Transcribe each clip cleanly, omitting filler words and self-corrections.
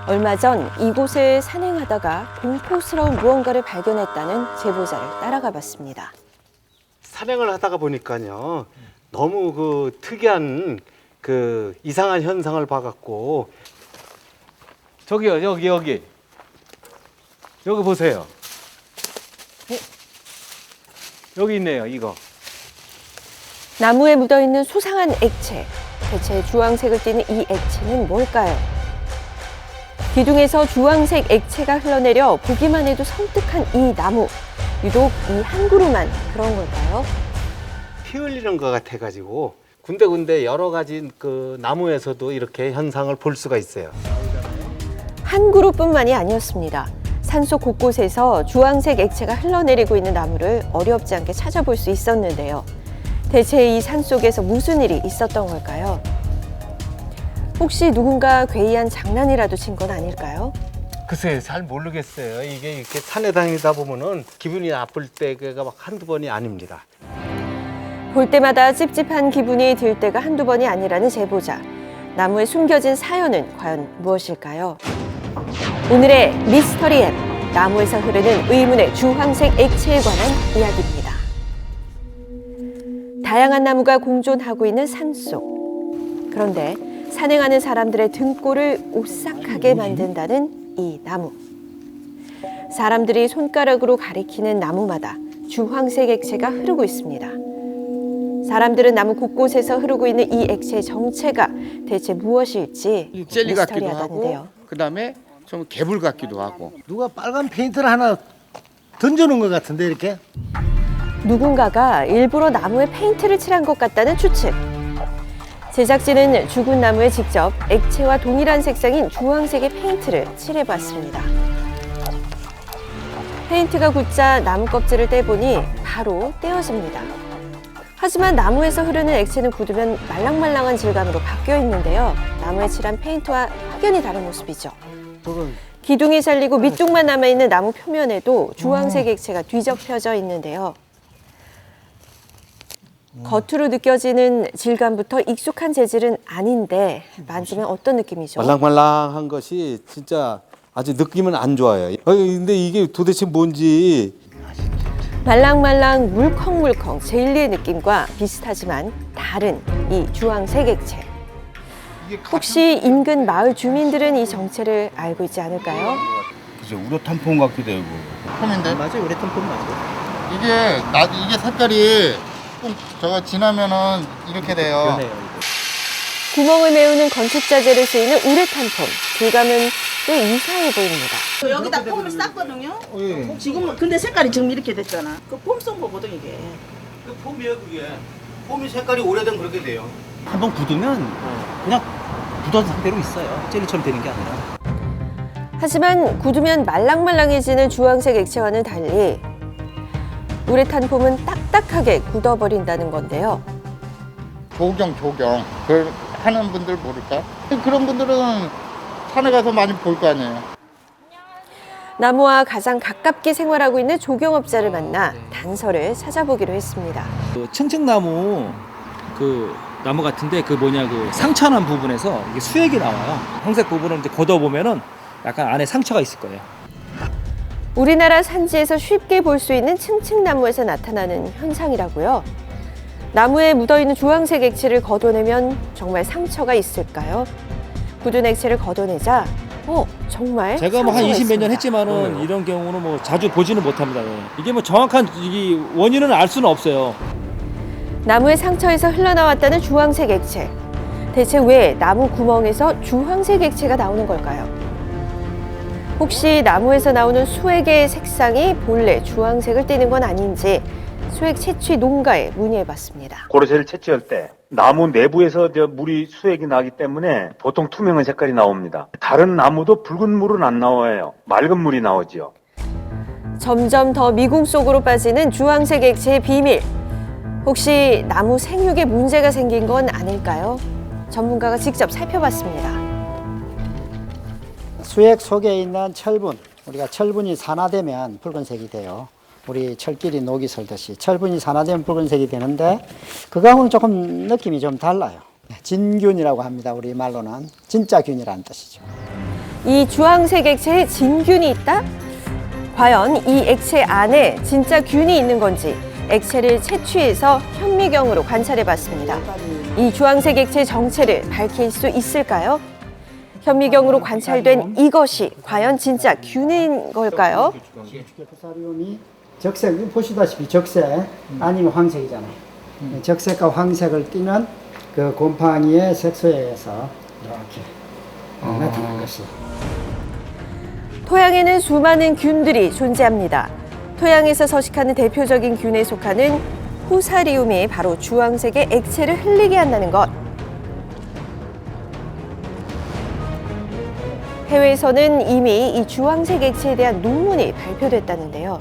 얼마 전 이곳을 산행하다가 공포스러운 무언가를 발견했다는 제보자를 따라가 봤습니다. 산행을 하다가 보니까요, 너무 그 특이한 그 이상한 현상을 봐갖고. 저기요, 여기 보세요. 여기 있네요, 이거. 나무에 묻어있는 수상한 액체. 대체 주황색을 띠는 이 액체는 뭘까요? 기둥에서 주황색 액체가 흘러내려 보기만 해도 섬뜩한 이 나무. 유독 이 한 그루만 그런 걸까요? 피 흘리는 것 같아가지고 군데군데 여러 가지 그 나무에서도 이렇게 현상을 볼 수가 있어요. 한 그루뿐만이 아니었습니다. 산속 곳곳에서 주황색 액체가 흘러내리고 있는 나무를 어렵지 않게 찾아볼 수 있었는데요. 대체 이 산속에서 무슨 일이 있었던 걸까요? 혹시 누군가 괴이한 장난이라도 친 건 아닐까요? 글쎄, 잘 모르겠어요. 이게 이렇게 산에 다니다 보면은 기분이 나쁠 때가 막 한두 번이 아닙니다. 볼 때마다 찝찝한 기분이 들 때가 한두 번이 아니라는 제보자. 나무에 숨겨진 사연은 과연 무엇일까요? 오늘의 미스터리 앱, 나무에서 흐르는 의문의 주황색 액체에 관한 이야기입니다. 다양한 나무가 공존하고 있는 산속. 그런데 산행하는 사람들의 등골을 오싹하게 만든다는 이 나무. 사람들이 손가락으로 가리키는 나무마다 주황색 액체가 흐르고 있습니다. 사람들은 나무 곳곳에서 흐르고 있는 이 액체의 정체가 대체 무엇일지 젤리 같기도 하고, 미스터리하다는데요. 그다음에 좀 개불 같기도 하고. 누가 빨간 페인트를 하나 던져놓은 것 같은데 이렇게? 누군가가 일부러 나무에 페인트를 칠한 것 같다는 추측. 제작진은 죽은 나무에 직접 액체와 동일한 색상인 주황색의 페인트를 칠해봤습니다. 페인트가 굳자 나무 껍질을 떼보니 바로 떼어집니다. 하지만 나무에서 흐르는 액체는 굳으면 말랑말랑한 질감으로 바뀌어 있는데요. 나무에 칠한 페인트와 확연히 다른 모습이죠. 기둥이 잘리고 밑쪽만 남아있는 나무 표면에도 주황색 액체가 뒤적펴져 있는데요. 겉으로 느껴지는 질감부터 익숙한 재질은 아닌데 만지면 어떤 느낌이죠? 말랑말랑한 것이 진짜 아주 느낌은 안 좋아요. 근데 이게 도대체 뭔지. 말랑말랑 물컹물컹 젤리의 느낌과 비슷하지만 다른 이 주황색 액체. 혹시 인근 마을 주민들은 이 정체를 알고 있지 않을까요? 그죠, 우레탄폼 같기도 하고. 폼인데? 맞아요, 우레탄 폼 맞아요. 이게 색깔이 좀 저거 지나면은 이렇게 돼요. 구멍을 메우는 건축자재로 쓰이는 우레탄폼. 질감은 꽤 이상해 보입니다. 여기다 폼을 쌌거든요. 지금 근데 색깔이 지금 이렇게 됐잖아. 그 폼 쏜 거거든 이게. 그 폼이에요, 그게. 폼이 색깔이 오래된 그렇게 돼요. 한번 굳으면 그냥 굳은 상태로 있어요. 젤리처럼 되는 게 아니라. 하지만 굳으면 말랑말랑해지는 주황색 액체와는 달리 우레탄 폼은 딱딱하게 굳어버린다는 건데요. 조경. 그걸 하는 분들 모를까? 그런 분들은 산에 가서 많이 볼 거 아니에요. 나무와 가장 가깝게 생활하고 있는 조경업자를 만나 단서를 찾아보기로 했습니다. 그 층층나무 그 나무 같은데 그 상처난 부분에서 이게 수액이 나와요. 황색 부분을 이제 걷어보면은 약간 안에 상처가 있을 거예요. 우리나라 산지에서 쉽게 볼 수 있는 층층나무에서 나타나는 현상이라고요. 나무에 묻어있는 주황색 액체를 걷어내면 정말 상처가 있을까요? 굳은 액체를 걷어내자 정말 제가 뭐 한 상처가 20몇 년 있습니다. 했지만은 이런 경우는 뭐 자주 보지는 못합니다. 예. 이게 뭐 정확한 이 원인은 알 수는 없어요. 나무의 상처에서 흘러나왔다는 주황색 액체. 대체 왜 나무 구멍에서 주황색 액체가 나오는 걸까요? 혹시 나무에서 나오는 수액의 색상이 본래 주황색을 띠는 건 아닌지 수액 채취 농가에 문의해봤습니다. 고로쇠를 채취할 때 나무 내부에서 물이 수액이 나기 때문에 보통 투명한 색깔이 나옵니다. 다른 나무도 붉은 물은 안 나와요. 맑은 물이 나오지요. 점점 더 미궁 속으로 빠지는 주황색 액체의 비밀. 혹시 나무 생육에 문제가 생긴 건 아닐까요? 전문가가 직접 살펴봤습니다. 수액 속에 있는 철분, 우리가 철분이 산화되면 붉은색이 돼요. 우리 철끼리 녹이 설듯이 철분이 산화되면 붉은색이 되는데 그거하고는 조금 느낌이 좀 달라요. 진균이라고 합니다. 우리 말로는 진짜 균이라는 뜻이죠. 이 주황색 액체에 진균이 있다? 과연 이 액체 안에 진짜 균이 있는 건지 액체를 채취해서 현미경으로 관찰해봤습니다. 이 주황색 액체의 정체를 밝힐 수 있을까요? 현미경으로 관찰된 이것이 과연 진짜 균인 걸까요? 푸사리움이 적색, 보시다시피 적색 아니면 황색이잖아요. 적색과 황색을 띠는 그 곰팡이의 색소에 의해서 이렇게 나타난 것이. 토양에는 수많은 균들이 존재합니다. 토양에서 서식하는 대표적인 균에 속하는 푸사리움이 바로 주황색의 액체를 흘리게 한다는 것. 해외에서는 이미 이 주황색 액체에 대한 논문이 발표됐다는데요.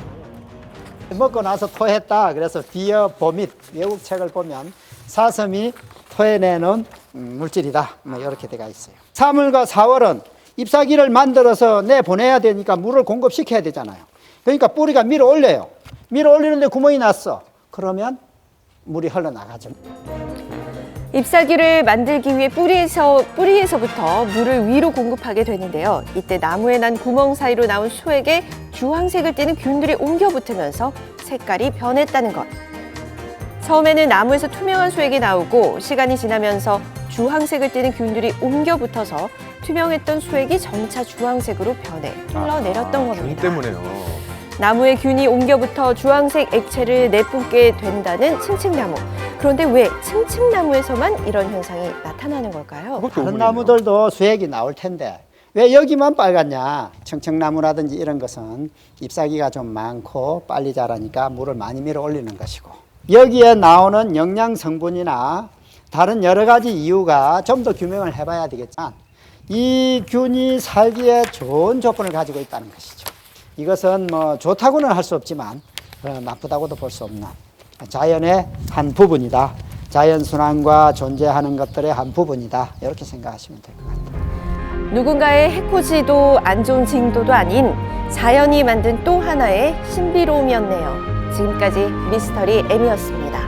먹고 나서 토했다. 그래서 디어 보밋 외국 책을 보면 사슴이 토해내는 물질이다. 뭐 이렇게 되어 있어요. 3월과 4월은 잎사귀를 만들어서 내보내야 되니까 물을 공급시켜야 되잖아요. 그러니까 뿌리가 밀어 올려요. 밀어 올리는데 구멍이 났어. 그러면 물이 흘러나가죠. 잎사귀를 만들기 위해 뿌리에서부터 물을 위로 공급하게 되는데요. 이때 나무에 난 구멍 사이로 나온 수액에 주황색을 띠는 균들이 옮겨 붙으면서 색깔이 변했다는 것. 처음에는 나무에서 투명한 수액이 나오고 시간이 지나면서 주황색을 띠는 균들이 옮겨 붙어서 투명했던 수액이 점차 주황색으로 변해 흘러내렸던 겁니다. 균 때문에요. 나무에 균이 옮겨붙어 주황색 액체를 내뿜게 된다는 층층나무. 그런데 왜 층층나무에서만 이런 현상이 나타나는 걸까요? 다른 나무들도 수액이 나올 텐데 왜 여기만 빨갛냐? 층층나무라든지 이런 것은 잎사귀가 좀 많고 빨리 자라니까 물을 많이 밀어 올리는 것이고, 여기에 나오는 영양 성분이나 다른 여러 가지 이유가 좀 더 규명을 해봐야 되겠지만 이 균이 살기에 좋은 조건을 가지고 있다는 것이죠. 이것은 뭐 좋다고는 할 수 없지만 나쁘다고도 볼 수 없는 자연의 한 부분이다. 자연순환과 존재하는 것들의 한 부분이다. 이렇게 생각하시면 될 것 같아요. 누군가의 해코지도 안 좋은 징도도 아닌 자연이 만든 또 하나의 신비로움이었네요. 지금까지 미스터리 M이었습니다.